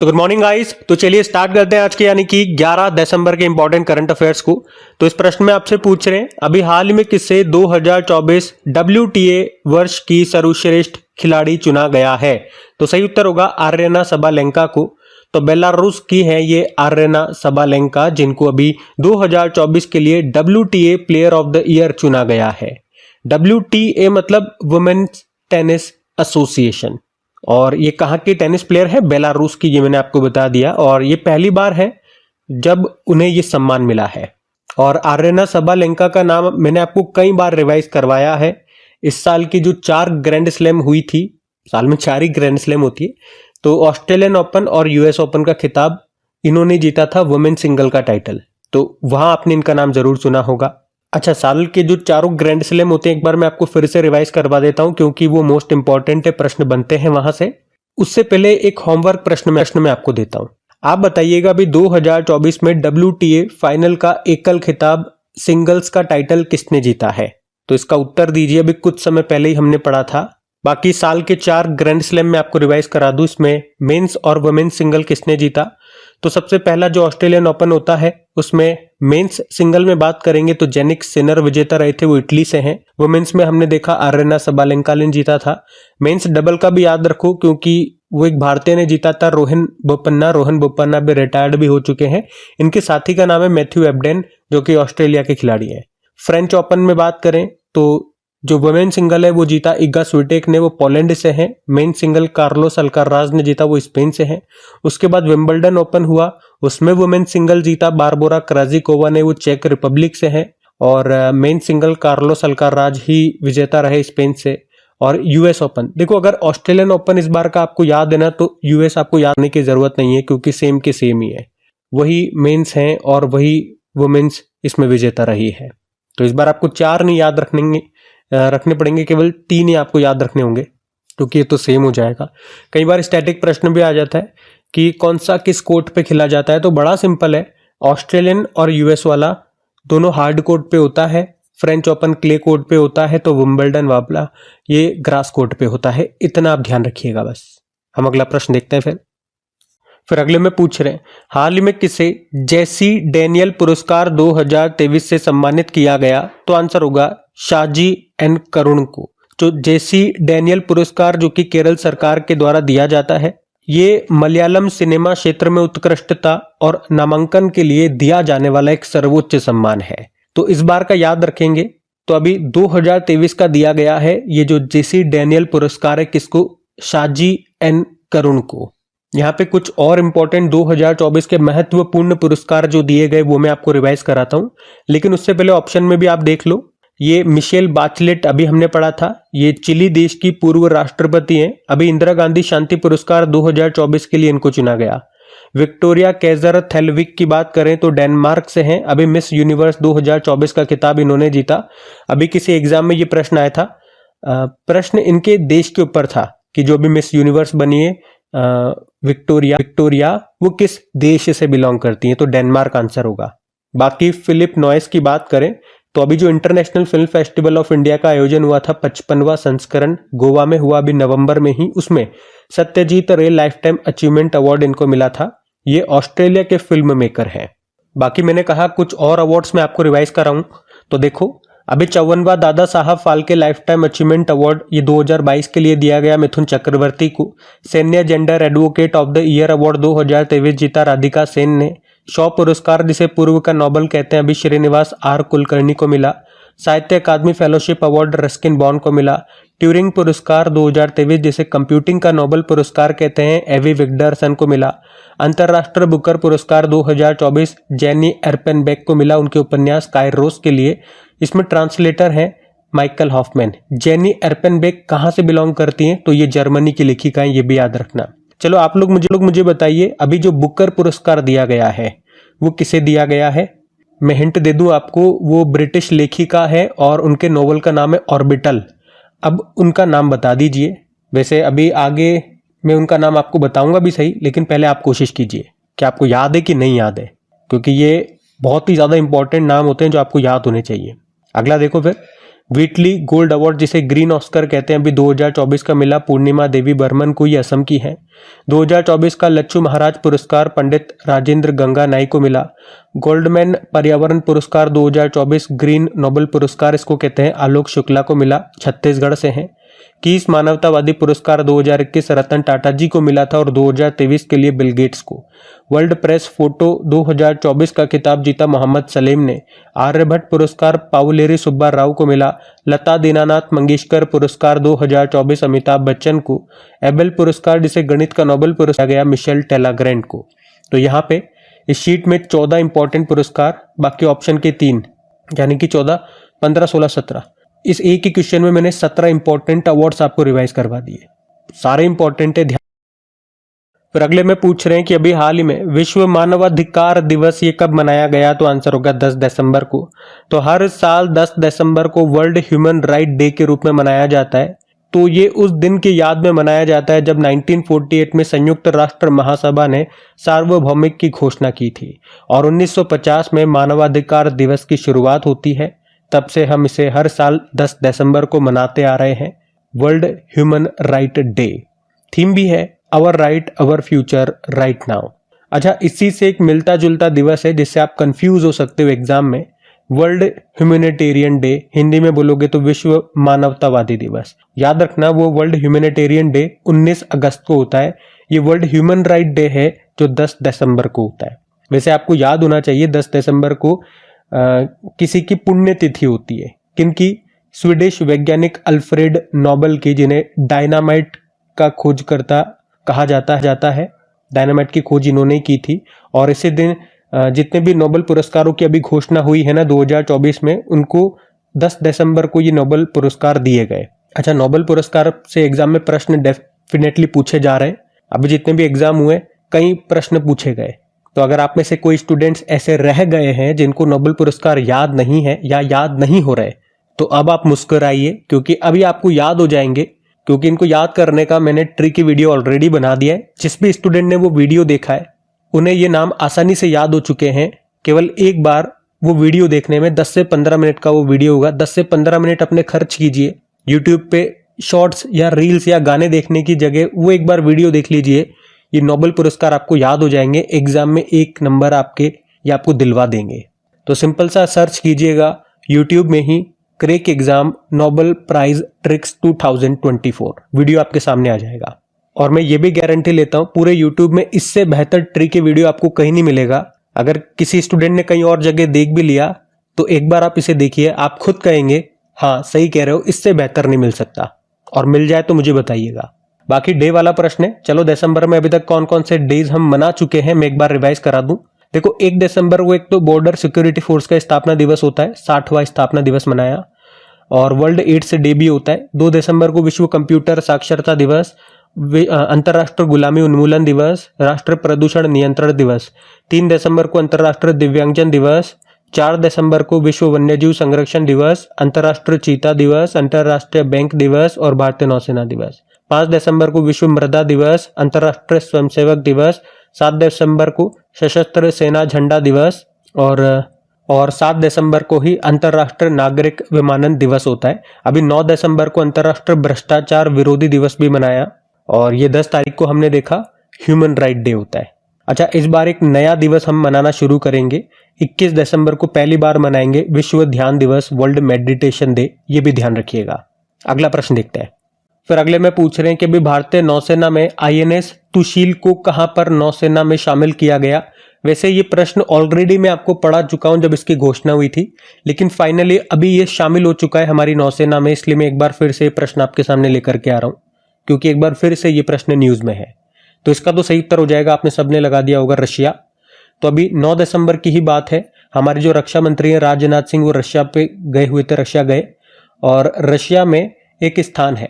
तो good morning guys. तो चलिए स्टार्ट करते हैं आज के यानी कि 11 दिसंबर के इंपॉर्टेंट करंट अफेयर्स को। तो इस प्रश्न में आपसे पूछ रहे हैं अभी हाल ही में किसे 2024 WTA वर्ष की सर्वश्रेष्ठ खिलाड़ी चुना गया है। तो सही उत्तर होगा आर्यना सबालेंका को। तो बेलारूस की है ये आर्यना सबालेंका, जिनको अभी 2024 के लिए WTA player of the year चुना गया है। WTA मतलब वुमेन्स टेनिस एसोसिएशन, और ये कहाँ की टेनिस प्लेयर है? बेलारूस की, ये मैंने आपको बता दिया। और ये पहली बार है जब उन्हें ये सम्मान मिला है। और आर्यना सबालेंका का नाम मैंने आपको कई बार रिवाइज करवाया है। इस साल की जो 4 ग्रैंड स्लैम हुई थी, साल में 4 ही ग्रैंड स्लैम होती है, तो ऑस्ट्रेलियन ओपन और यूएस ओपन का खिताब इन्होंने जीता था, वुमेन सिंगल का टाइटल। तो वहां आपने इनका नाम जरूर सुना होगा। अच्छा, साल के जो 4 ग्रैंड स्लैम होते हैं एक बार मैं आपको फिर से रिवाइज करवा देता हूं, क्योंकि वो मोस्ट इंपॉर्टेंट है, प्रश्न बनते हैं वहां से। उससे पहले एक होमवर्क प्रश्न में आपको देता हूं। आप बताइएगा भी 2024 में WTA फाइनल का एकल खिताब सिंगल्स का टाइटल किसने जीता है? तो इसका उत्तर दीजिए। अभी कुछ समय पहले ही हमने पढ़ा था। बाकी साल के 4 ग्रैंड स्लैम में आपको रिवाइज करा दूं, इसमें मेंस और वुमेन्स सिंगल किसने जीता। तो सबसे पहला जो ऑस्ट्रेलियन ओपन होता है उसमें मेंस सिंगल में बात करेंगे तो जेनिक सिनर विजेता रहे थे, वो इटली से हैं। वुमेन्स में हमने देखा आर्यना सबालेंका ने जीता था। मेंस डबल का भी याद रखो, क्योंकि वो एक भारतीय ने जीता था, रोहन बोपन्ना भी रिटायर्ड भी हो चुके हैं। इनके साथी का नाम है मैथ्यू एबडेन, जो कि ऑस्ट्रेलिया के खिलाड़ी हैं। फ्रेंच ओपन में बात करें तो जो वुमेन सिंगल है वो जीता इगा स्विटेक ने, वो पोलैंड से हैं। मेन सिंगल कार्लोस अल्काराज ने जीता, वो स्पेन से हैं। उसके बाद विंबलडन ओपन हुआ, उसमें वुमेन सिंगल जीता बारबोरा क्राजिकोवा ने, वो चेक रिपब्लिक से हैं। और मेन सिंगल कार्लोस अल्काराज ही विजेता रहे स्पेन से। और यूएस ओपन देखो, अगर ऑस्ट्रेलियन ओपन इस बार का आपको याद है ना, तो यूएस आपको याद करने की जरूरत नहीं है, क्योंकि सेम के सेम ही है, वही मेंस हैं और वही वुमेन्स इसमें विजेता रही है। तो इस बार आपको 4 नहीं याद रखने पड़ेंगे, केवल 3 ही आपको याद रखने होंगे, क्योंकि ये तो सेम हो जाएगा। कई बार स्टैटिक प्रश्न भी आ जाता है कि कौन सा किस कोर्ट पे खेला जाता है, तो बड़ा सिंपल है। ऑस्ट्रेलियन और यूएस वाला दोनों हार्ड कोर्ट पे होता है। फ्रेंच ओपन क्ले कोर्ट पे होता है, तो विंबलडन वाला ये ग्रास कोर्ट पे होता है। इतना आप ध्यान रखिएगा बस। हम अगला प्रश्न देखते हैं। फिर अगले में पूछ रहे हैं हाल ही में किसे जेसी डैनियल पुरस्कार 2023 से सम्मानित किया गया। तो आंसर होगा शाजी एन करुण को। जो जेसी डैनियल पुरस्कार जो कि केरल सरकार के द्वारा दिया जाता है, ये मलयालम सिनेमा क्षेत्र में उत्कृष्टता और नामांकन के लिए दिया जाने वाला एक सर्वोच्च सम्मान है। तो इस बार का याद रखेंगे। तो अभी 2023 का दिया गया है ये जो जेसी डैनियल पुरस्कार है, किसको? शाजी एन करुण को। यहाँ पे कुछ और इंपॉर्टेंट 2024 के महत्वपूर्ण पुरस्कार जो दिए गए वो मैं आपको रिवाइज कराता हूँ, लेकिन उससे पहले ऑप्शन में भी आप देख लो। ये मिशेल बाचलेट अभी हमने पढ़ा था, ये चिली देश की पूर्व राष्ट्रपति हैं। अभी इंदिरा गांधी शांति पुरस्कार 2024 के लिए इनको चुना गया। विक्टोरिया कैजर थेलविक की बात करें तो डेनमार्क से हैं। अभी मिस यूनिवर्स 2024 का खिताब इन्होंने जीता। अभी किसी एग्जाम में ये प्रश्न आया था, प्रश्न इनके देश के ऊपर था कि जो भी मिस यूनिवर्स बनी है विक्टोरिया वो किस देश से बिलोंग करती हैं, तो डेनमार्क आंसर होगा। बाकी फिलिप नॉइस की बात करें तो अभी जो international film festival of India का आयोजन हुआ था 55वां संस्करण, गोवा में हुआ अभी नवंबर में ही, उसमें सत्यजीत रे लाइफ टाइम अचीवमेंट अवार्ड इनको मिला था। ये ऑस्ट्रेलिया के फिल्म मेकर हैं। बाकी मैंने कहा कुछ और अवार्ड्स में आपको रिवाइज कराऊं, तो देखो अभी 54वां Dada Saheb Phalke life time achievement award ये 2022 के लिए दिया गया मिथुन चक्रवर्ती को। सैन्य gender advocate of the year award 2023 जीता राधिका सेन ने। शॉ पुरस्कार जिसे पूर्व का नोबेल कहते हैं अभी श्रीनिवास आर कुलकर्णी को मिला। साहित्य अकादमी फेलोशिप अवार्ड रस्किन बॉन्ड को मिला। ट्यूरिंग पुरस्कार 2023 जिसे कंप्यूटिंग का नोबेल पुरस्कार कहते हैं एवी विगडरसन को मिला। अंतरराष्ट्रीय बुकर पुरस्कार 2024 जेनी एर्पेनबेक को मिला उनके उपन्यास कायरोस के लिए। इसमें ट्रांसलेटर हैं माइकल हॉफमैन। जेनी एर्पेनबेक कहाँ से बिलोंग करती हैं, तो ये जर्मनी की लेखिका हैं, ये भी याद रखना। चलो आप लोग मुझे बताइए अभी जो बुकर पुरस्कार दिया गया है वो किसे दिया गया है? मैं हिंट दे दूं आपको, वो ब्रिटिश लेखिका है और उनके नोवेल का नाम है ऑर्बिटल। अब उनका नाम बता दीजिए। वैसे अभी आगे मैं उनका नाम आपको बताऊंगा भी सही, लेकिन पहले आप कोशिश कीजिए कि आपको याद है कि नहीं याद है, क्योंकि ये बहुत ही ज्यादा इंपॉर्टेंट नाम होते हैं जो आपको याद होने चाहिए। अगला देखो फिर, व्हीटली गोल्ड अवार्ड जिसे ग्रीन ऑस्कर कहते हैं अभी 2024 का मिला पूर्णिमा देवी बर्मन को, ये असम की हैं। 2024 का लच्छू महाराज पुरस्कार पंडित राजेंद्र गंगा नाई को मिला। गोल्डमैन पर्यावरण पुरस्कार 2024 ग्रीन नोबेल पुरस्कार इसको कहते हैं आलोक शुक्ला को मिला, छत्तीसगढ़ से हैं। कीस मानवतावादी पुरस्कार 2021 रतन टाटा जी को मिला था और 2023 के लिए बिल गेट्स को। वर्ल्ड प्रेस फोटो 2024 का खिताब जीता मोहम्मद सलेम ने। आर्यभट्ट पुरस्कार पाउलेरी सुब्बा राव को मिला। लता दीनानाथ मंगेशकर पुरस्कार 2024 अमिताभ बच्चन को। एबेल पुरस्कार जिसे गणित का नोबेल पुरस्कार गया मिशेल टेलाग्रेंट को। तो यहाँ पे इस शीट में 14 इंपॉर्टेंट पुरस्कार, बाकी ऑप्शन के 3, यानी कि 14, 15, 16, 17। इस एक ही क्वेश्चन में मैंने 17 इंपॉर्टेंट अवार्ड्स आपको रिवाइज करवा दिए, सारे इंपॉर्टेंट है, ध्यान। फिर अगले में पूछ रहे हैं कि अभी हाल ही में विश्व मानवाधिकार दिवस ये कब मनाया गया, तो आंसर होगा 10 दिसंबर को। तो हर साल 10 दिसंबर को वर्ल्ड ह्यूमन राइट डे के रूप में मनाया जाता है। तो ये उस दिन की याद में मनाया जाता है जब 1948 में संयुक्त राष्ट्र महासभा ने सार्वभौमिक की घोषणा की थी और 1950 में मानवाधिकार दिवस की शुरुआत होती है। तब से हम इसे हर साल 10 दिसंबर को मनाते आ रहे हैं, world human right day. Theme भी है our right our future right now. अच्छा, इसी से एक मिलता जुलता दिवस है जिससे आप कंफ्यूज हो सकते हो एग्जाम में, वर्ल्ड ह्यूमैनिटेरियन डे। हिंदी में बोलोगे तो विश्व मानवतावादी दिवस। याद रखना वो वर्ल्ड ह्यूमैनिटेरियन डे 19 अगस्त को होता है। ये वर्ल्ड ह्यूमन राइट डे है जो 10 दिसंबर को होता है। वैसे आपको याद होना चाहिए 10 दिसंबर को किसी की पुण्यतिथि होती है। किनकी? स्वीडिश वैज्ञानिक अल्फ्रेड नोबेल की, जिन्हें डायनामाइट का खोजकर्ता कहा जाता है। डायनामाइट की खोज इन्होंने की थी और इसी दिन जितने भी नोबेल पुरस्कारों की अभी घोषणा हुई है ना 2024 में, उनको 10 दिसंबर को ये नोबेल पुरस्कार दिए गए। अच्छा, नोबेल पुरस्कार से एग्जाम में प्रश्न डेफिनेटली पूछे जा रहे हैं। अभी जितने भी एग्जाम हुए कई प्रश्न पूछे गए। तो अगर आप में से कोई स्टूडेंट्स ऐसे रह गए हैं जिनको नोबेल पुरस्कार याद नहीं है या याद नहीं हो रहे, तो अब आप मुस्कुराइए क्योंकि अभी आपको याद हो जाएंगे, क्योंकि इनको याद करने का मैंने ट्रिकी वीडियो ऑलरेडी बना दिया है। जिस भी स्टूडेंट ने वो वीडियो देखा है उन्हें ये नाम आसानी से याद हो चुके हैं। केवल एक बार वो वीडियो देखने में 10 से 15 मिनट का वो वीडियो होगा। 10 से 15 मिनट अपने खर्च कीजिए यूट्यूब पे शॉर्ट्स या रील्स या गाने देखने की जगह वो एक बार वीडियो देख लीजिए। ये नोबेल पुरस्कार आपको याद हो जाएंगे, एग्जाम में 1 नंबर आपके ये आपको दिलवा देंगे। तो सिंपल सा सर्च कीजिएगा यूट्यूब में ही crack exam Nobel prize tricks 2024, video आपके सामने आ जाएगा। और मैं ये भी गारंटी लेता हूँ पूरे यूट्यूब में इससे बेहतर ट्रिक वीडियो आपको कहीं नहीं मिलेगा। अगर किसी स्टूडेंट ने कहीं और जगह देख भी लिया तो एक बार आप इसे देखिए, आप खुद कहेंगे हाँ सही कह रहे हो, इससे बेहतर नहीं मिल सकता। और मिल जाए तो मुझे बताइएगा। बाकी डे वाला प्रश्न है। चलो, दिसंबर में अभी तक कौन कौन से डेज हम मना चुके हैं मैं एक बार रिवाइज करा दूं। देखो, 1 दिसंबर को एक तो बॉर्डर सिक्योरिटी फोर्स का स्थापना दिवस होता है, 60वां स्थापना दिवस मनाया। और वर्ल्ड एड्स डे भी होता है। 2 दिसंबर को विश्व कंप्यूटर साक्षरता दिवस, अंतर्राष्ट्रीय गुलामी उन्मूलन दिवस, राष्ट्रीय प्रदूषण नियंत्रण दिवस। 3 दिसंबर को अंतर्राष्ट्रीय दिव्यांगजन दिवस। 4 दिसंबर को विश्व वन्यजीव संरक्षण दिवस, अंतर्राष्ट्रीय चीता दिवस, अंतर्राष्ट्रीय बैंक दिवस और भारतीय नौसेना दिवस। 5 दिसंबर को विश्व मृदा दिवस, अंतर्राष्ट्रीय स्वयंसेवक दिवस। 7 दिसंबर को सशस्त्र सेना झंडा दिवस और 7 दिसंबर को ही अंतर्राष्ट्रीय नागरिक विमानन दिवस होता है। अभी 9 दिसंबर को अंतर्राष्ट्रीय भ्रष्टाचार विरोधी दिवस भी मनाया और ये 10 तारीख को हमने देखा ह्यूमन राइट डे होता है। अच्छा, इस बार एक नया दिवस हम मनाना शुरू करेंगे। 21 दिसंबर को पहली बार मनाएंगे विश्व ध्यान दिवस, वर्ल्ड मेडिटेशन डे, ये भी ध्यान रखिएगा। अगला प्रश्न देखते हैं। फिर अगले में पूछ रहे हैं कि अभी भारतीय नौसेना में आईएनएस तुशील को कहां पर नौसेना में शामिल किया गया। वैसे ये प्रश्न ऑलरेडी मैं आपको पढ़ा चुका हूं जब इसकी घोषणा हुई थी, लेकिन फाइनली अभी ये शामिल हो चुका है हमारी नौसेना में, इसलिए मैं एक बार फिर से ये प्रश्न आपके सामने लेकर के आ रहा हूं क्योंकि एक बार फिर से ये प्रश्न न्यूज में है। तो इसका तो सही उत्तर हो जाएगा, आपने सबने लगा दिया होगा, रशिया। तो अभी 9 दिसंबर की ही बात है, हमारे जो रक्षा मंत्री हैं राजनाथ सिंह वो रशिया पे गए हुए थे, रशिया गए और रशिया में एक स्थान है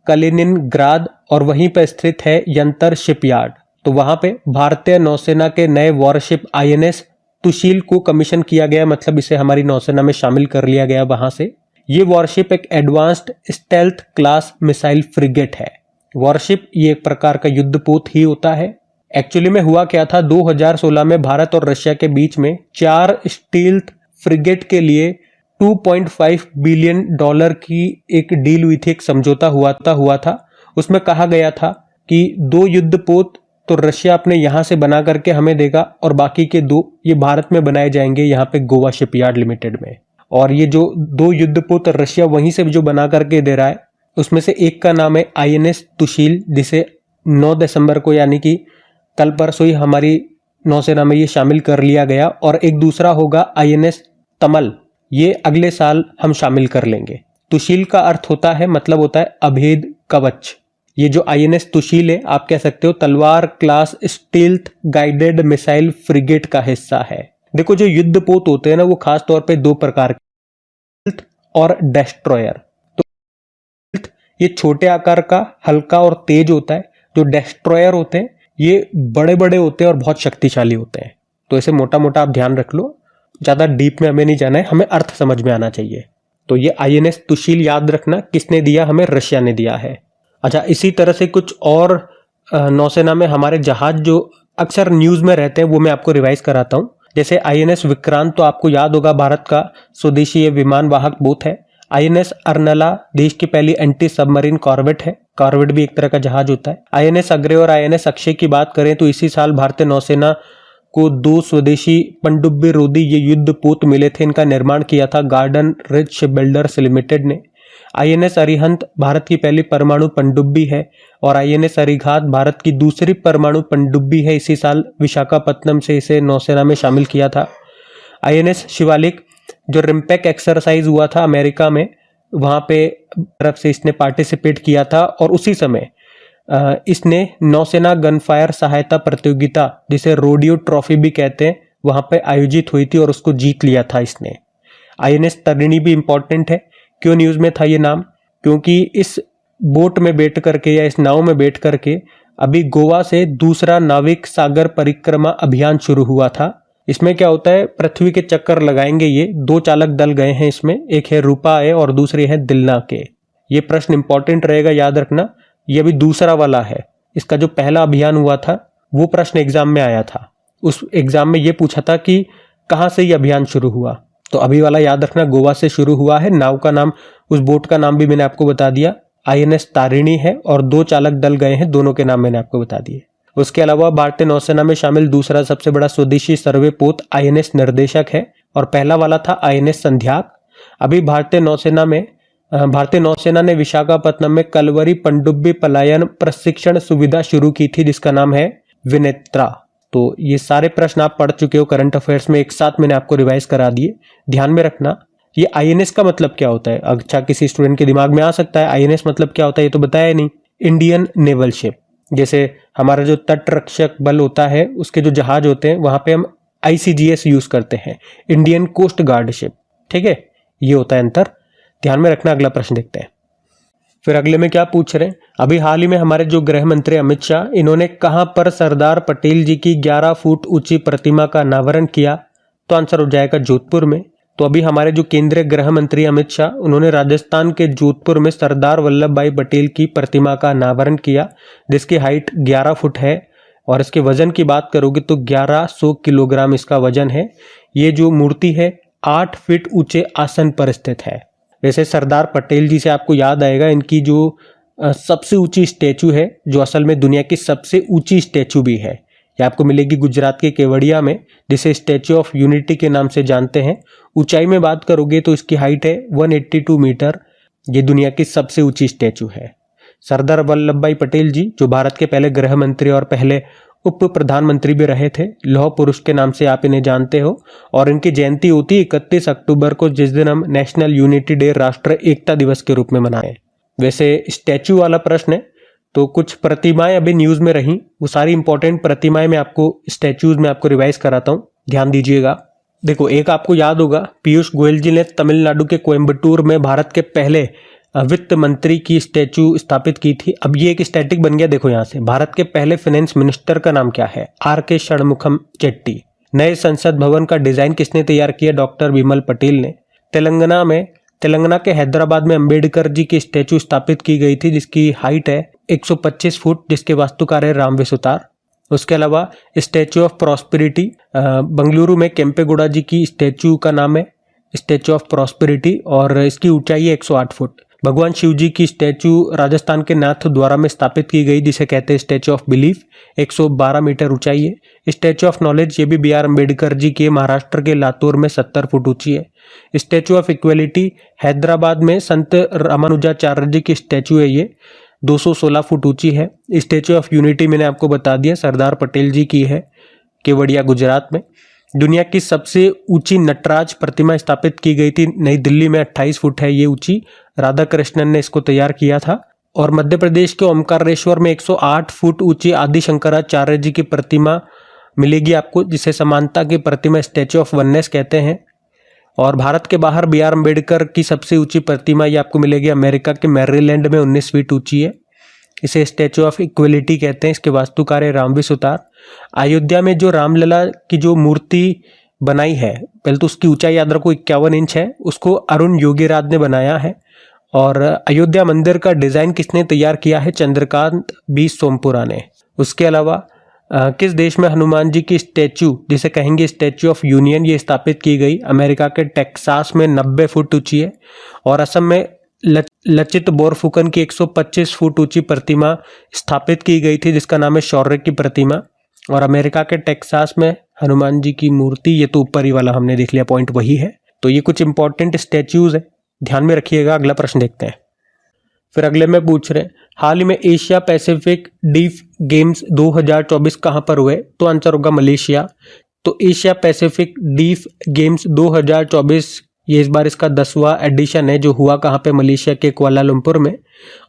कलिनिनग्राद और वहीं पर स्थित है यंतर शिपयार्ड। तो वहां पे भारतीय नौसेना के नए वॉरशिप आईएनएस तुशील को कमीशन किया गया, मतलब इसे हमारी नौसेना में शामिल कर लिया गया वहां से। ये वॉरशिप एक advanced stealth class missile frigate है। वॉरशिप ये एक प्रकार का युद्धपोत ही होता है। एक्चुअली में हुआ क्या था, 2016 में भारत और रशिया के बीच में 4 स्टील्थ फ्रिगेट के लिए $2.5 बिलियन की एक डील हुई थी, एक समझौता हुआ था। उसमें कहा गया था कि 2 युद्धपोत तो रशिया अपने यहाँ से बना करके हमें देगा और बाकी के 2 ये भारत में बनाए जाएंगे यहाँ पे गोवा शिपयार्ड लिमिटेड में। और ये जो 2 युद्धपोत रशिया वहीं से जो बना करके दे रहा है उसमें से एक का नाम है INS तुशील, जिसे 9 दिसंबर को यानी कि कल परसों ही हमारी नौसेना में ये शामिल कर लिया गया। और एक दूसरा होगा INS तमल, ये अगले साल हम शामिल कर लेंगे। तुशील का अर्थ होता है, मतलब होता है अभेद कवच। ये जो INS तुशील है आप कह सकते हो तलवार class stealth guided missile frigate का हिस्सा है। देखो जो युद्धपोत होते हैं ना वो खास तौर पे 2 प्रकार के और डेस्ट्रॉयर। तो ये छोटे आकार का हल्का और तेज होता है, जो डेस्ट्रॉयर होते हैं ये बड़े बड़े होते हैं और बहुत शक्तिशाली होते हैं। तो इसे मोटा मोटा आप ध्यान रख लो, ज्यादा डीप में हमें नहीं जाना है, हमें अर्थ समझ में आना चाहिए। तो ये INS तुशील याद रखना किसने दिया, हमें रशिया ने दिया है। अच्छा, इसी तरह से कुछ और नौसेना में हमारे जहाज जो अक्सर न्यूज में रहते हैं वो मैं आपको रिवाइज कराता हूँ। जैसे INS विक्रांत तो आपको याद होगा, भारत का स्वदेशी विमान वाहक पोत है। INS अर्नला देश की पहली एंटी सबमरीन कॉर्वेट है। कॉर्वेट भी एक तरह का जहाज होता है। INS अग्रे और INS अक्षय की बात करें तो इसी साल भारतीय नौसेना को 2 स्वदेशी पनडुब्बी रोधी ये युद्धपोत मिले थे। इनका निर्माण किया था गार्डन रिज शिपबिल्डर्स लिमिटेड ने। INS अरिहंत भारत की पहली परमाणु पनडुब्बी है और INS अरिघात भारत की दूसरी परमाणु पनडुब्बी है। इसी साल विशाखापत्तनम से इसे नौसेना में शामिल किया था। INS शिवालिक जो रिम्पैक एक्सरसाइज हुआ था अमेरिका में, वहां पे तरफ से इसने पार्टिसिपेट किया था और उसी समय इसने नौसेना गनफायर सहायता प्रतियोगिता, जिसे रोडियो ट्रॉफी भी कहते हैं, वहां पे आयोजित हुई थी और उसको जीत लिया था इसने। INS तरिणी भी इंपॉर्टेंट है। क्यों न्यूज में था ये नाम? क्योंकि इस बोट में बैठ करके या इस नाव में बैठ करके अभी गोवा से दूसरा नाविक सागर परिक्रमा अभियान शुरू हुआ था। इसमें क्या होता है, पृथ्वी के चक्कर लगाएंगे ये। 2 चालक दल गए हैं इसमें, एक है रूपा है और दूसरे है दिलना के। ये प्रश्न इंपॉर्टेंट रहेगा, याद रखना। ये अभी दूसरा वाला है। इसका जो पहला अभियान हुआ था वो प्रश्न एग्जाम में आया था। उस एग्जाम में ये पूछा था कि कहाँ से ये अभियान शुरू हुआ। तो अभी वाला याद रखना, गोवा से शुरू हुआ है। नाव का नाम, उस बोट का नाम भी मैंने आपको बता दिया, INS तारिणी है और 2 चालक दल गए हैं, दोनों के नाम मैंने आपको बता दिए। उसके अलावा भारतीय नौसेना में शामिल दूसरा सबसे बड़ा स्वदेशी सर्वे पोत INS निर्देशक है और पहला वाला था INS संध्याक। अभी भारतीय नौसेना ने विशाखापत्तनम में कलवरी पनडुब्बी पलायन प्रशिक्षण सुविधा शुरू की थी, जिसका नाम है विनेत्रा। तो ये सारे प्रश्न आप पढ़ चुके हो करंट अफेयर्स में, एक साथ मैंने आपको रिवाइज करा दिए। ध्यान में रखना ये INS का मतलब क्या होता है। अच्छा, किसी स्टूडेंट के दिमाग में आ सकता है INS मतलब क्या होता है, ये तो बताया नहीं। इंडियन नेवल शिप, जैसे हमारा जो तट रक्षक बल होता है उसके जो जहाज होते हैं वहां पे हम ICGS यूज करते हैं, इंडियन कोस्ट गार्ड शिप। ठीक है, ये होता है अंतर, ध्यान में रखना। अगला प्रश्न देखते हैं। फिर अगले में क्या पूछ रहे हैं, अभी हाल ही में हमारे जो गृह मंत्री अमित शाह, इन्होंने कहां पर सरदार पटेल जी की 11 फुट ऊंची प्रतिमा का अनावरण किया? तो आंसर हो जाएगा जोधपुर में। तो अभी हमारे जो केंद्रीय गृह मंत्री अमित शाह, उन्होंने राजस्थान के जोधपुर में सरदार वल्लभ भाई पटेल की प्रतिमा का अनावरण किया, जिसकी हाइट 11 फुट है और इसके वजन की बात करोगे तो 1100 किलोग्राम इसका वजन है। ये जो मूर्ति है 8 फीट ऊंचे आसन पर स्थित है। वैसे सरदार पटेल जी से आपको याद आएगा, इनकी जो सबसे ऊंची स्टैचू है, जो असल में दुनिया की सबसे ऊंची स्टैचू भी है, ये आपको मिलेगी गुजरात के केवड़िया में, जिसे स्टैचू ऑफ यूनिटी के नाम से जानते हैं। ऊंचाई में बात करोगे तो इसकी हाइट है 182 मीटर। ये दुनिया की सबसे ऊंची स्टैचू है। सरदार वल्लभ भाई पटेल जी, जो भारत के पहले गृह मंत्री और पहले उप प्रधानमंत्री भी रहे थे, लौह पुरुष के नाम से आप इन्हें जानते हो। और इनकी जयंती होती है 31 अक्टूबर को, जिस दिन हम नेशनल यूनिटी डे, राष्ट्र एकता दिवस के रूप में मनाएं। वैसे स्टैचू वाला प्रश्न है, तो कुछ प्रतिमाएं अभी न्यूज में रही, वो सारी इंपॉर्टेंट प्रतिमाएं मैं आपको स्टैचूज में आपको रिवाइज कराता हूँ, ध्यान दीजिएगा। देखो, एक आपको याद होगा, पीयूष गोयल जी ने तमिलनाडु के कोयम्बटूर में भारत के पहले वित्त मंत्री की स्टैचू स्थापित की थी। अब ये एक स्टैटिक बन गया। देखो यहाँ से, भारत के पहले फाइनेंस मिनिस्टर का नाम क्या है? RK षणमुखम चेट्टी। नए संसद भवन का डिजाइन किसने तैयार किया? डॉक्टर विमल पटेल ने। तेलंगाना के हैदराबाद में अंबेडकर जी की स्टैचू स्थापित की गई थी, जिसकी हाइट है 125 फुट, जिसके वास्तुकार है रामवे सुतार। उसके अलावा स्टैचू ऑफ प्रॉस्पेरिटी, बंगलुरु में केम्पेगौड़ा जी की स्टैचू का नाम है स्टैचू ऑफ प्रॉस्पेरिटी और इसकी ऊंचाई है 108 फुट। भगवान शिव जी की स्टैचू राजस्थान के नाथ द्वारा में स्थापित की गई, जिसे कहते हैं स्टैचू ऑफ बिलीफ, 112 मीटर ऊंचाई है। स्टैचू ऑफ नॉलेज ये भी बी आर अम्बेडकर जी के महाराष्ट्र के लातूर में 70 फुट ऊंची है। स्टैचू ऑफ इक्वेलिटी हैदराबाद में संत रामानुजाचार्य जी की स्टैचू है, ये 216 फुट ऊंची है। स्टैचू ऑफ यूनिटी मैंने आपको बता दिया, सरदार पटेल जी की है, केवड़िया गुजरात में। दुनिया की सबसे ऊंची नटराज प्रतिमा स्थापित की गई थी नई दिल्ली में, 28 फुट है ये ऊंची। राधा कृष्णन ने इसको तैयार किया था। और मध्य प्रदेश के ओमकारेश्वर में 108 फुट ऊंची आदि शंकराचार्य जी की प्रतिमा मिलेगी आपको, जिसे समानता की प्रतिमा, स्टैचू ऑफ वननेस कहते हैं। और भारत के बाहर बी आर अम्बेडकर की सबसे ऊंची प्रतिमा ये आपको मिलेगी अमेरिका के मैरीलैंड में, 19 फीट ऊंची है। इसे स्टैचू ऑफ इक्वलिटी कहते हैं। इसके वास्तुकार है रामवी सुतार। अयोध्या में जो रामलला की जो मूर्ति बनाई है, पहले तो उसकी ऊंचाई याद रखो 51 इंच है, उसको अरुण योगीराज ने बनाया है। और अयोध्या मंदिर का डिजाइन किसने तैयार किया है? चंद्रकांत बी सोमपुरा ने। उसके अलावा किस देश में हनुमान जी की स्टैचू, जिसे कहेंगे स्टैचू ऑफ यूनियन, ये स्थापित की गई? अमेरिका के टेक्सास में 90 फुट ऊंची है। और असम में लचित बोरफुकन की 125 फुट ऊंची प्रतिमा स्थापित की गई थी, जिसका नाम है शौर्य की प्रतिमा। और अमेरिका के टेक्सास में हनुमान जी की मूर्ति, ये तो ऊपर ही वाला हमने देख लिया, पॉइंट वही है। तो ये कुछ इंपॉर्टेंट स्टैच्यूज है, ध्यान में रखिएगा। अगला प्रश्न देखते हैं। फिर अगले में पूछ रहे हैं, हाल ही में एशिया पैसिफिक डीफ गेम्स 2024 कहां पर हुए? तो आंसर होगा मलेशिया। तो एशिया पैसिफिक डीफ गेम्स 2024 ये इस बार इसका 10वां एडिशन है, जो हुआ कहां पे? मलेशिया के कुआलालंपुर में।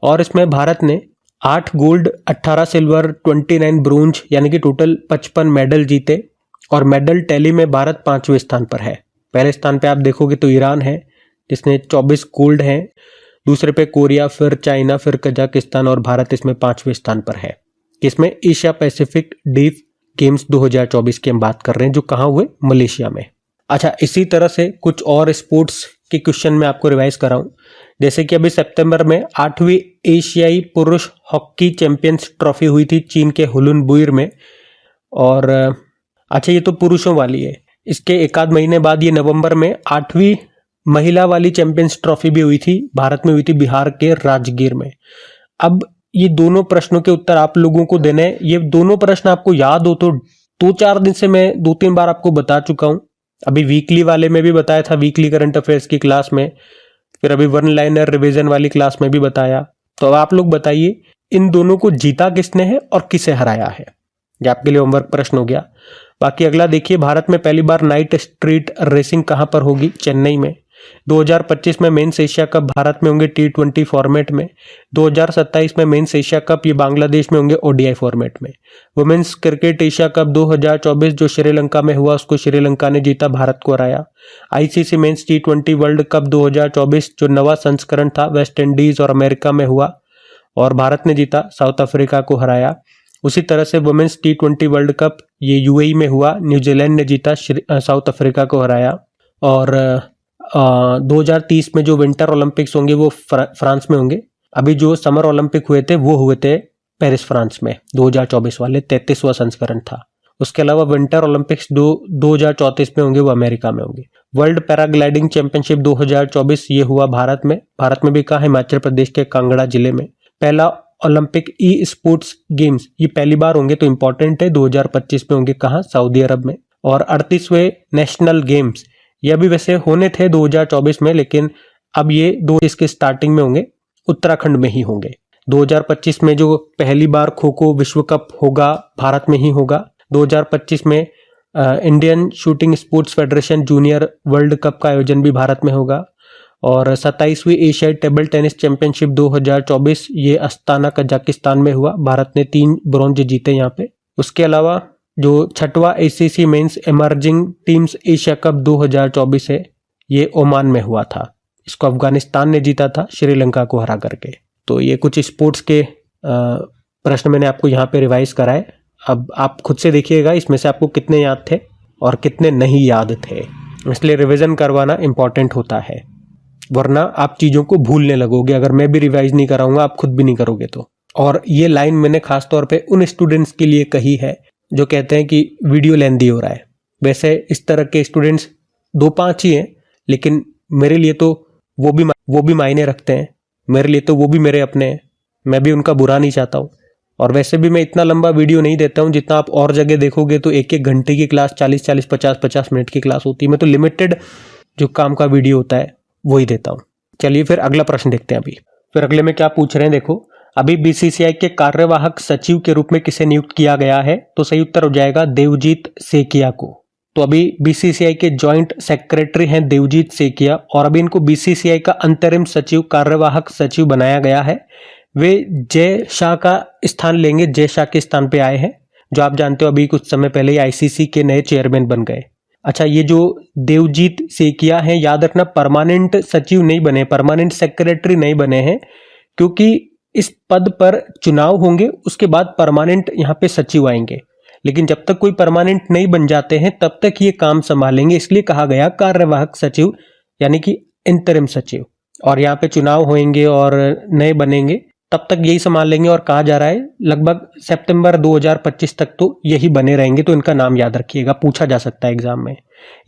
और इसमें भारत ने 8 गोल्ड, 18 सिल्वर, 29 ब्रोंज, यानी कि टोटल 55 मेडल जीते। और मेडल टैली में भारत 5वें स्थान पर है। पहले स्थान पे आप देखोगे तो ईरान है, जिसने 24 गोल्ड हैं। दूसरे पे कोरिया, फिर चाइना, फिर कजाकिस्तान, और भारत इसमें 5वें स्थान पर है। इसमें एशिया पैसिफिक डीफ गेम्स 2024 की हम बात कर रहे हैं, जो कहाँ हुए? मलेशिया में। अच्छा, इसी तरह से कुछ और स्पोर्ट्स के क्वेश्चन मैं आपको रिवाइज कराऊं। जैसे कि अभी सितंबर में 8वीं एशियाई पुरुष हॉकी चैंपियंस ट्रॉफी हुई थी चीन के हुलुनबुई में। और अच्छा, ये तो पुरुषों वाली है। इसके एक आध महीने बाद ये नवंबर में 8वीं महिला वाली चैंपियंस ट्रॉफी भी हुई थी, भारत में हुई थी, बिहार के राजगीर में। अब ये दोनों प्रश्नों के उत्तर आप लोगों को देने हैं। ये दोनों प्रश्न आपको याद हो तो 2-4 दिन से मैं 2-3 बार आपको बता चुका हूं। अभी वीकली वाले में भी बताया था, वीकली करंट अफेयर्स की क्लास में, फिर अभी वन लाइनर रिवीजन वाली क्लास में भी बताया। तो अब आप लोग बताइए, इन दोनों को जीता किसने है और किसे हराया है? ये आपके लिए होमवर्क प्रश्न हो गया। बाकी अगला देखिए, भारत में पहली बार नाइट स्ट्रीट रेसिंग कहां पर होगी? चेन्नई में। 2025 में मेंस एशिया कप भारत में होंगे T20 फॉर्मेट में। 2027 में मेंस एशिया कप ये बांग्लादेश में होंगे ODI फॉर्मेट में। वुमेन्स क्रिकेट एशिया कप 2024 जो श्रीलंका में हुआ, उसको श्रीलंका ने जीता, भारत को हराया। ICC mains T20 world cup 2024 जो नवा संस्करण था, वेस्ट इंडीज और अमेरिका में हुआ और भारत ने जीता, साउथ अफ्रीका को हराया। उसी तरह से वुमेन्स T20 वर्ल्ड कप ये UAE में हुआ, न्यूजीलैंड ने जीता, साउथ अफ्रीका को हराया। और 2030 में जो विंटर ओलंपिक्स होंगे वो फ्रांस में होंगे। अभी जो समर ओलंपिक हुए थे वो हुए थे पेरिस फ्रांस में, 2024 वाले 33वां संस्करण था। उसके अलावा विंटर ओलंपिक्स 2034 में होंगे, वो अमेरिका में होंगे। वर्ल्ड पैराग्लाइडिंग चैंपियनशिप 2024 ये हुआ भारत में भी कहा? हिमाचल प्रदेश के कांगड़ा जिले में। पहला ओलंपिक ई स्पोर्ट्स गेम्स ये पहली बार होंगे, तो इंपॉर्टेंट है, 2025 में होंगे कहाँ? सऊदी अरब में। और 38वें नेशनल गेम्स ये भी वैसे होने थे 2024 में, लेकिन अब ये 2025 के स्टार्टिंग में होंगे, उत्तराखंड में ही होंगे। 2025 में जो पहली बार खो खो विश्व कप होगा भारत में ही होगा। 2025 में Indian shooting sports federation junior world cup का आयोजन भी भारत में होगा। और 27वीं एशियाई टेबल टेनिस चैंपियनशिप 2024 ये अस्ताना कजाकिस्तान में हुआ, भारत ने 3 ब्रॉन्ज जीते यहाँ पे। उसके अलावा जो 6वां ACC men's emerging teams Asia cup 2024 है, ये ओमान में हुआ था। इसको अफगानिस्तान ने जीता था श्रीलंका को हरा करके। तो ये कुछ स्पोर्ट्स के प्रश्न मैंने आपको यहाँ पे रिवाइज कराए। अब आप खुद से देखिएगा इसमें से आपको कितने याद थे और कितने नहीं याद थे, इसलिए रिवीजन करवाना इंपॉर्टेंट होता है, वरना आप चीज़ों को भूलने लगोगे। अगर मैं भी रिवाइज नहीं कराऊंगा, आप खुद भी नहीं करोगे तो। और ये लाइन मैंने खास तौर पे उन स्टूडेंट्स के लिए कही है जो कहते हैं कि वीडियो लेंथी हो रहा है। वैसे इस तरह के स्टूडेंट्स 2-5 ही हैं, लेकिन मेरे लिए तो वो भी मायने रखते हैं, मेरे लिए तो वो भी मेरे अपने हैं, मैं भी उनका बुरा नहीं चाहता हूँ। और वैसे भी मैं इतना लंबा वीडियो नहीं देता हूँ, जितना आप और जगह देखोगे तो एक एक घंटे की क्लास 40-40 50-50 मिनट की क्लास होती है। मैं तो लिमिटेड जो काम का वीडियो होता है वही देता हूँ। चलिए फिर अगला प्रश्न देखते हैं। अभी फिर अगले में क्या पूछ रहे हैं, देखो, अभी बीसीसीआई के कार्यवाहक सचिव के रूप में किसे नियुक्त किया गया है? तो सही उत्तर हो जाएगा देवजीत सेकिया को। तो अभी बीसीसीआई के जॉइंट सेक्रेटरी हैं देवजीत सेकिया, और अभी इनको बीसीसीआई का अंतरिम सचिव, कार्यवाहक सचिव बनाया गया है। वे जय शाह का स्थान लेंगे, जय शाह के स्थान पे आए हैं, जो आप जानते हो अभी कुछ समय पहले आईसीसी के नए चेयरमैन बन गए। अच्छा, ये जो देवजीत सेकिया हैं, याद रखना परमानेंट सचिव नहीं बने, परमानेंट सेक्रेटरी नहीं बने हैं, क्योंकि इस पद पर चुनाव होंगे, उसके बाद परमानेंट यहाँ पे सचिव आएंगे। लेकिन जब तक कोई परमानेंट नहीं बन जाते हैं तब तक ये काम संभालेंगे, इसलिए कहा गया कार्यवाहक सचिव यानी कि इंतरिम सचिव। और यहाँ पे चुनाव होंगे और नए बनेंगे, तब तक यही संभाल लेंगे। और कहा जा रहा है लगभग सितंबर 2025 तक तो यही बने रहेंगे। तो इनका नाम याद रखिएगा, पूछा जा सकता है एग्जाम में।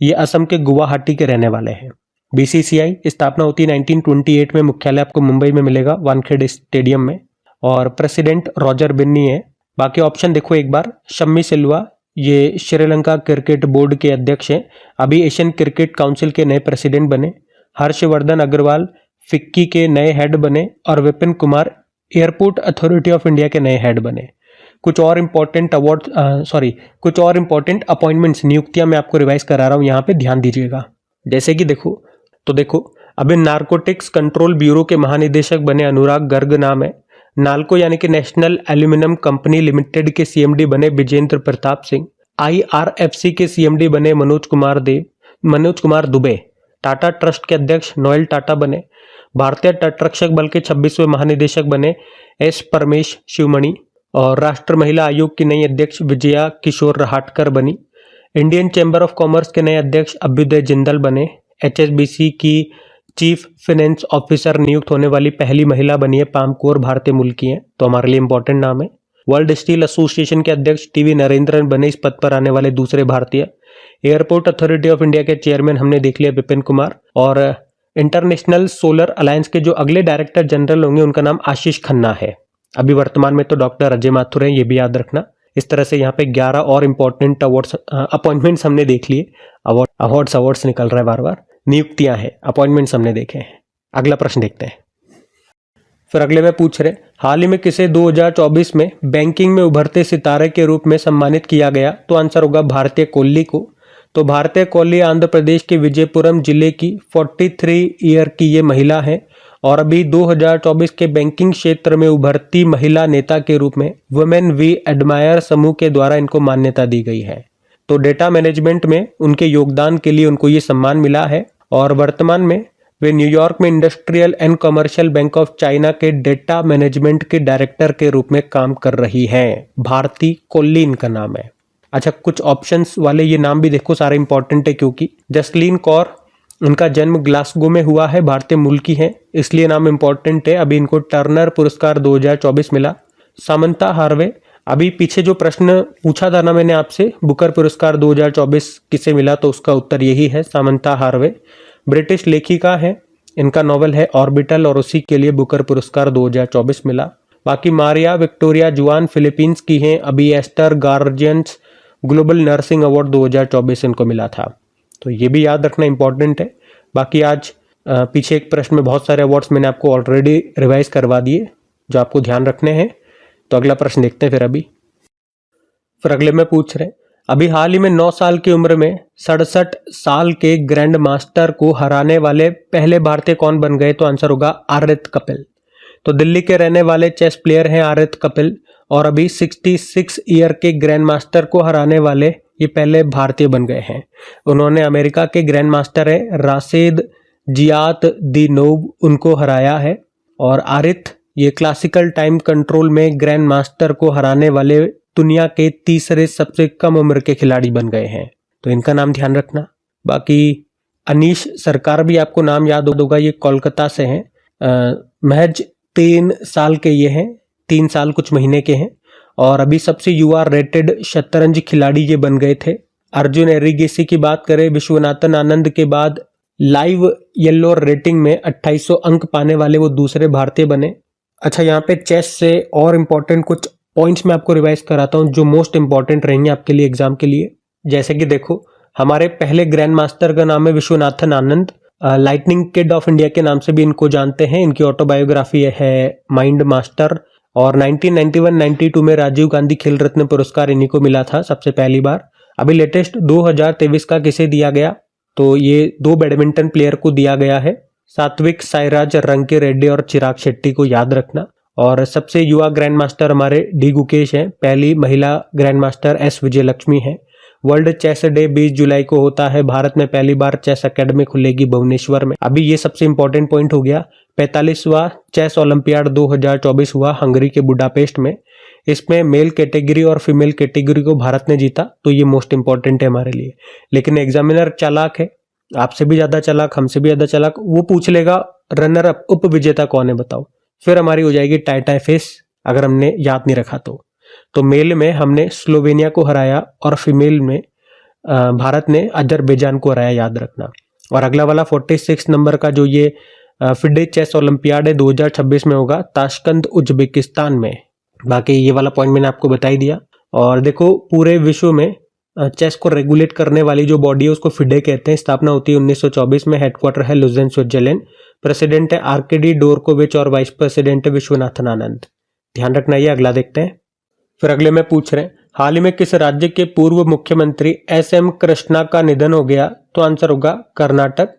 ये असम के गुवाहाटी के रहने वाले हैं। बीसीसीआई स्थापना होती है 1928 में, मुख्यालय आपको मुंबई में मिलेगा, वानखेड़े स्टेडियम में, और प्रेसिडेंट रॉजर बिन्नी है। बाकी ऑप्शन देखो एक बार, शम्मी सिल्वा, ये श्रीलंका क्रिकेट बोर्ड के अध्यक्ष हैं, अभी एशियन क्रिकेट काउंसिल के नए प्रेसिडेंट बने। हर्षवर्धन अग्रवाल फिक्की के नए हेड बने, और Vipin Kumar airport authority of India के नए हेड बने। कुछ और इंपॉर्टेंट कुछ और इंपॉर्टेंट अपॉइंटमेंट्स, नियुक्तियां मैं आपको रिवाइज करा रहा हूं, यहाँ पे ध्यान दीजिएगा। जैसे कि देखो अभी नारकोटिक्स कंट्रोल ब्यूरो के महानिदेशक बने अनुराग गर्ग नाम है। नाल्को यानी कि नेशनल एल्यूमिनियम कंपनी लिमिटेड के सीएमडी बने विजेंद्र प्रताप सिंह। आईआरएफसी के सीएमडी बने मनोज कुमार दुबे। टाटा ट्रस्ट के अध्यक्ष नोएल टाटा बने। भारतीय तटरक्षक बल के 26वें महानिदेशक बने एस परमेश शिवमणि। और राष्ट्र महिला आयोग की नई अध्यक्ष विजया किशोर रहाटकर बनी। इंडियन चैम्बर ऑफ कॉमर्स के नए अध्यक्ष अभ्युदय जिंदल बने। एचएसबीसी की चीफ फाइनेंस ऑफिसर नियुक्त होने वाली पहली महिला बनी है पाम कौर, भारतीय मूल की हैं, तो हमारे लिए इंपॉर्टेंट नाम है। वर्ल्ड स्टील एसोसिएशन के अध्यक्ष टीवी नरेंद्रन बने इस पद पर आने वाले दूसरे भारतीय। एयरपोर्ट अथॉरिटी ऑफ इंडिया के चेयरमैन हमने देख लिया विपिन कुमार। और इंटरनेशनल सोलर अलायंस के जो अगले डायरेक्टर जनरल होंगे उनका नाम आशीष खन्ना है। अभी वर्तमान में तो डॉक्टर अजय माथुर हैं, ये भी याद रखना। इस तरह से यहाँ पे 11 और इंपॉर्टेंट अवार्ड्स अपॉइंटमेंट्स हमने देख लिए। अवार्ड्स निकल रहा है बार बार, नियुक्तियां हैं, अपॉइंटमेंट्स हमने देखे हैं। अगला प्रश्न देखते हैं। फिर अगले में पूछ रहे, हाल ही में किसे 2024 में बैंकिंग में उभरते सितारे के रूप में सम्मानित किया गया? तो आंसर होगा भारतीय कोहली को। तो भारतीय कोहली आंध्र प्रदेश के विजयपुरम जिले की 43 ईयर की ये महिला है, और अभी 2024 के बैंकिंग क्षेत्र में उभरती महिला नेता के रूप में वुमेन वी एडमायर समूह के द्वारा इनको मान्यता दी गई है। तो डेटा मैनेजमेंट में उनके योगदान के लिए उनको ये सम्मान मिला है, और वर्तमान में वे न्यूयॉर्क में industrial and commercial bank of China के डेटा मैनेजमेंट के डायरेक्टर के रूप में काम कर रही हैं। भारती कोहली इनका नाम है। अच्छा, कुछ ऑप्शंस वाले ये नाम भी देखो, सारे इंपॉर्टेंट है, क्योंकि जसलीन कौर, उनका जन्म ग्लासगो में हुआ है, भारतीय मूल की हैं, इसलिए नाम इंपॉर्टेंट है। अभी इनको टर्नर पुरस्कार 2024 मिला। सामंता हार्वे, अभी पीछे जो प्रश्न पूछा था ना मैंने आपसे, बुकर पुरस्कार 2024 किसे मिला, तो उसका उत्तर यही है, सामंता हार्वे। ब्रिटिश लेखिका है, इनका नॉवेल है ऑर्बिटल, और उसी के लिए बुकर पुरस्कार 2024 मिला। बाकी मारिया विक्टोरिया जुआन फिलीपींस की हैं। अभी Aster guardians global nursing award 2024 इनको मिला था, तो ये भी याद रखना इंपॉर्टेंट है। बाकी आज पीछे एक प्रश्न में बहुत सारे अवार्ड्स मैंने आपको ऑलरेडी रिवाइज करवा दिए जो आपको ध्यान रखने हैं। तो अगला प्रश्न देखते हैं। फिर अगले में पूछ रहे, अभी हाल ही में 9 साल की उम्र में 67 साल के ग्रैंड मास्टर को हराने वाले पहले भारतीय कौन बन गए? तो आंसर होगा आरित कपिल। तो दिल्ली के रहने वाले चेस प्लेयर हैं आरित कपिल, और अभी 66 ईयर के ग्रैंड मास्टर को हराने वाले ये पहले भारतीय बन गए हैं। उन्होंने अमेरिका के ग्रैंड मास्टर है राशिद जियात-दी-नोब, उनको हराया है। और आरित ये क्लासिकल टाइम कंट्रोल में ग्रैंड मास्टर को हराने वाले दुनिया के तीसरे सबसे कम उम्र के खिलाड़ी बन गए हैं, तो इनका नाम ध्यान रखना। बाकी अनीश सरकार भी आपको नाम याद होगा, ये कोलकाता से हैं। महज 3 साल के ये हैं, 3 साल कुछ महीने के हैं, और अभी सबसे युवा रेटेड शतरंज खिलाड़ी ये बन गए थे। अर्जुन एरिगेसी की बात करें, विश्वनाथन आनंद के बाद लाइव येलो रेटिंग में 2800 अंक पाने वाले वो दूसरे भारतीय बने। अच्छा, यहाँ पे चेस से और इम्पोर्टेंट कुछ पॉइंट्स मैं आपको रिवाइज कराता हूँ जो मोस्ट इंपॉर्टेंट रहेंगे आपके लिए एग्जाम के लिए। जैसे कि देखो, हमारे पहले ग्रैंड मास्टर का नाम है Viswanathan Anand, lightning kid of India के नाम से भी इनको जानते हैं। इनकी ऑटोबायोग्राफी है माइंड मास्टर, और 1991-92 में राजीव गांधी खेल रत्न पुरस्कार इन्हीं को मिला था सबसे पहली बार। अभी लेटेस्ट 2023 का किसे दिया गया, तो ये 2 बैडमिंटन प्लेयर को दिया गया है, सात्विक साईराज रंकी रेड्डी और चिराग शेट्टी को याद रखना। और सबसे युवा ग्रैंड मास्टर हमारे डी गुकेश हैं, पहली महिला ग्रैंड मास्टर एस विजयलक्ष्मी हैं। वर्ल्ड चेस डे 20 जुलाई को होता है, भारत में पहली बार चेस एकेडमी खुलेगी भुवनेश्वर में। अभी ये सबसे इंपॉर्टेंट पॉइंट हो गया। 45वां चेस ओलंपियाड 2024 हुआ हंगरी के बुडापेस्ट में। इसमें मेल कैटेगरी और फीमेल कैटेगरी को भारत ने जीता, तो ये मोस्ट इंपॉर्टेंट है हमारे लिए। लेकिन एग्जामिनर चालाक है, आपसे भी ज्यादा चालाक, हमसे भी ज्यादा चालाक, वो पूछ लेगा रनर अप उप विजेता कौन है बताओ, फिर हमारी हो जाएगी टाई फेस अगर हमने याद नहीं रखा तो मेल में हमने स्लोवेनिया को हराया और फीमेल में भारत ने अजरबैजान को हराया, याद रखना। और अगला वाला 46 नंबर का जो ये फिडे चेस ओलंपियाड है 2026 में होगा ताशकंद उज्बेकिस्तान में। बाकी ये वाला पॉइंट मैंने आपको बता ही दिया। और देखो, पूरे विश्व में चेस को रेगुलेट करने वाली जो बॉडी है उसको फिडे कहते हैं। स्थापना होती है 1924 में, हेडक्वार्टर है लुजेन स्विट्जरलैंड, प्रेसिडेंट है आर्केडी डोरकोविच और वाइस प्रेसिडेंट है विश्वनाथन आनंद। ध्यान रखना, ये अगला देखते हैं। फिर अगले में पूछ रहे हैं, हाल ही में किस राज्य के पूर्व मुख्यमंत्री एस.एम. कृष्णा का निधन हो गया, तो आंसर होगा कर्नाटक।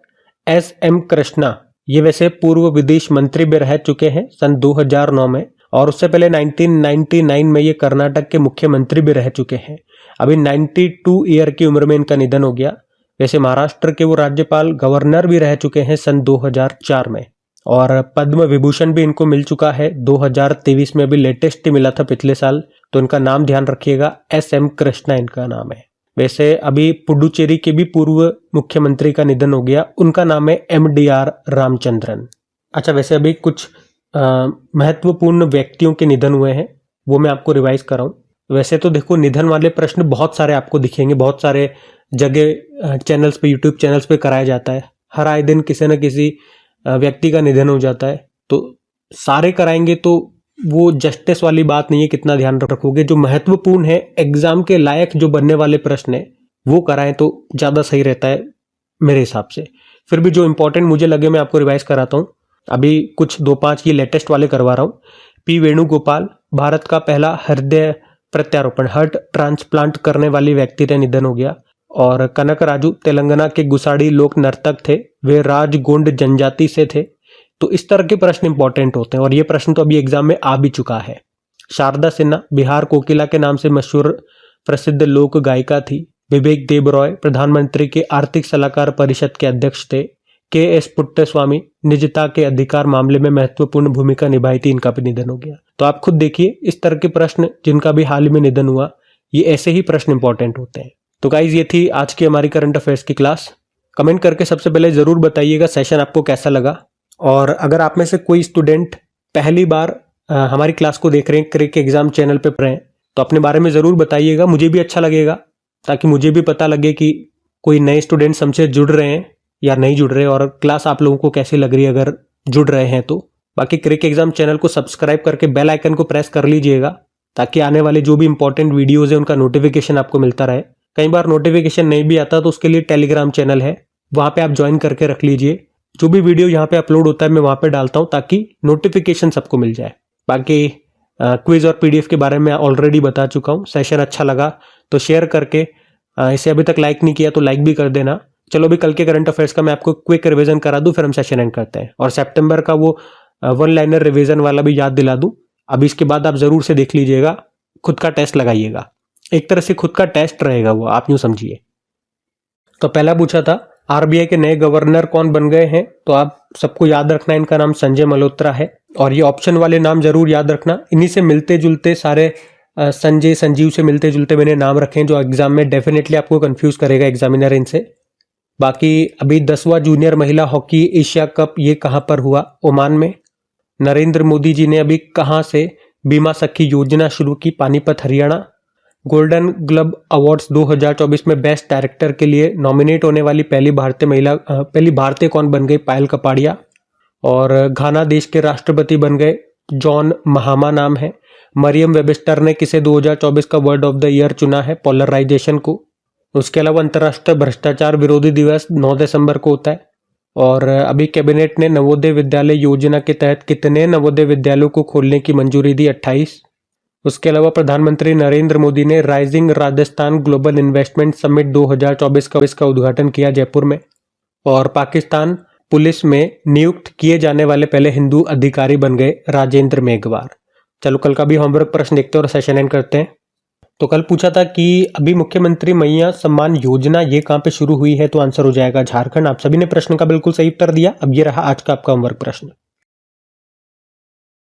एस.एम. कृष्णा ये वैसे पूर्व विदेश मंत्री भी रह चुके हैं सन 2009 में, और उससे पहले 1999 में ये कर्नाटक के मुख्यमंत्री भी रह चुके हैं। अभी 92 ईयर की उम्र में इनका निधन हो गया। वैसे महाराष्ट्र के वो राज्यपाल गवर्नर भी रह चुके हैं सन 2004 में, और पद्म विभूषण भी इनको मिल चुका है 2023 में, भी लेटेस्ट ही मिला था पिछले साल। तो इनका नाम ध्यान रखिएगा, एस.एम. कृष्णा इनका नाम है। वैसे अभी पुडुचेरी के भी पूर्व मुख्यमंत्री का निधन हो गया, उनका नाम है एम.डी.आर. रामचंद्रन। अच्छा, वैसे अभी कुछ महत्वपूर्ण व्यक्तियों के निधन हुए हैं, वो मैं आपको रिवाइज कराऊं। वैसे तो देखो, निधन वाले प्रश्न बहुत सारे आपको दिखेंगे, बहुत सारे जगह चैनल्स पे, यूट्यूब चैनल्स पे कराया जाता है। हर आए दिन किसी न किसी व्यक्ति का निधन हो जाता है, तो सारे कराएंगे तो वो जस्टिस वाली बात नहीं है, कितना ध्यान रखोगे। जो महत्वपूर्ण है, एग्जाम के लायक जो बनने वाले प्रश्न है वो कराएं तो ज़्यादा सही रहता है मेरे हिसाब से। फिर भी जो इंपॉर्टेंट मुझे लगे मैं आपको रिवाइज कराता हूँ। अभी कुछ 2-5 ये लेटेस्ट वाले करवा रहा हूँ। पी वेणुगोपाल, भारत का पहला हृदय प्रत्यारोपण, हार्ट ट्रांसप्लांट करने वाली व्यक्ति का निधन हो गया। और कनक राजू तेलंगाना के गुसाड़ी लोक नर्तक थे, वे राजगोंड जनजाति से थे। तो इस तरह के प्रश्न इंपॉर्टेंट होते हैं, और ये प्रश्न तो अभी एग्जाम में आ भी चुका है। शारदा सिन्हा बिहार कोकिला के नाम से मशहूर प्रसिद्ध लोक गायिका थी। विवेक देबरॉय प्रधानमंत्री के आर्थिक सलाहकार परिषद के अध्यक्ष थे। के.एस. पुट्टस्वामी निजता के अधिकार मामले में महत्वपूर्ण भूमिका निभाई थी, इनका भी निधन हो गया। तो आप खुद देखिए, इस तरह के प्रश्न जिनका भी हाल ही में निधन हुआ, ये ऐसे ही प्रश्न इंपॉर्टेंट होते हैं। तो गाइज, ये थी आज की हमारी करंट अफेयर्स की क्लास। कमेंट करके सबसे पहले जरूर बताइएगा सेशन आपको कैसा लगा। और अगर आप में से कोई स्टूडेंट पहली बार हमारी क्लास को देख रहे हैं, क्रिक एग्जाम चैनल पे पढ़ रहे हैं, तो अपने बारे में जरूर बताइएगा, मुझे भी अच्छा लगेगा, ताकि मुझे भी पता लगे कि कोई नए स्टूडेंट्स हमसे जुड़ रहे हैं या नहीं जुड़ रहे, और क्लास आप लोगों को कैसी लग रही है अगर जुड़ रहे हैं तो। बाकी क्रिक एग्जाम चैनल को सब्सक्राइब करके बेल आइकन को प्रेस कर लीजिएगा, ताकि आने वाले जो भी इंपॉर्टेंट वीडियोज है उनका नोटिफिकेशन आपको मिलता रहे। कई बार नोटिफिकेशन नहीं भी आता, तो उसके लिए टेलीग्राम चैनल है, वहाँ पे आप ज्वाइन करके रख लीजिए। जो भी वीडियो यहाँ पे अपलोड होता है मैं वहाँ पे डालता हूँ, ताकि नोटिफिकेशन सबको मिल जाए। बाकी क्विज और पीडीएफ के बारे में ऑलरेडी बता चुका हूँ। सेशन अच्छा लगा तो शेयर करके, इसे अभी तक लाइक नहीं किया तो लाइक भी कर देना। चलो अभी कल के करंट अफेयर्स का मैं आपको क्विक रिवीजन करा दूं, फिर हम सेशन एंड करते हैं। और सितंबर का वो 1 लाइनर रिवीजन वाला भी याद दिला दूं। अब इसके बाद आप जरूर से देख लीजिएगा, खुद का टेस्ट लगाइएगा, एक तरह से खुद का टेस्ट रहेगा वो, आप यूं समझिए। तो पहला पूछा था आरबीआई के नए गवर्नर कौन बन गए हैं, तो आप सबको याद रखना इनका नाम संजय मल्होत्रा है। और ये ऑप्शन वाले नाम जरूर याद रखना, इन्हीं से मिलते जुलते सारे संजय संजीव से मिलते जुलते मैंने नाम रखे हैं, जो एग्जाम में डेफिनेटली आपको कंफ्यूज करेगा एग्जामिनर इनसे। बाकी अभी 10वां जूनियर महिला हॉकी एशिया कप ये कहाँ पर हुआ, ओमान में। नरेंद्र मोदी जी ने अभी कहाँ से बीमा सखी योजना शुरू की, Panipat Haryana. Golden globe awards 2024 में बेस्ट डायरेक्टर के लिए नॉमिनेट होने वाली पहली भारतीय कौन बन गई? पायल कपाड़िया। और घाना देश के राष्ट्रपति बन गए जॉन महामा नाम है। मरियम वेबस्टर ने किसे 2024 का वर्ड ऑफ द ईयर चुना है? पोलराइजेशन को। उसके अलावा अंतर्राष्ट्रीय भ्रष्टाचार विरोधी दिवस 9 दिसंबर को होता है। और अभी कैबिनेट ने नवोदय विद्यालय योजना के तहत कितने नवोदय विद्यालयों को खोलने की मंजूरी दी? 28। उसके अलावा प्रधानमंत्री नरेंद्र मोदी ने rising Rajasthan global investment summit 2024 का उद्घाटन किया जयपुर में। और पाकिस्तान पुलिस में नियुक्त किए जाने वाले पहले हिंदू अधिकारी बन गए राजेंद्र मेघवार। चलो कल का भी होमवर्क प्रश्न देखते हैं और सेशन एंड करते हैं। तो कल पूछा था कि अभी मुख्यमंत्री मैया सम्मान योजना ये कहाँ पे शुरू हुई है? तो आंसर हो जाएगा झारखंड। आप सभी ने प्रश्न का बिल्कुल सही उत्तर दिया। अब ये रहा आज का आपका होमवर्क प्रश्न।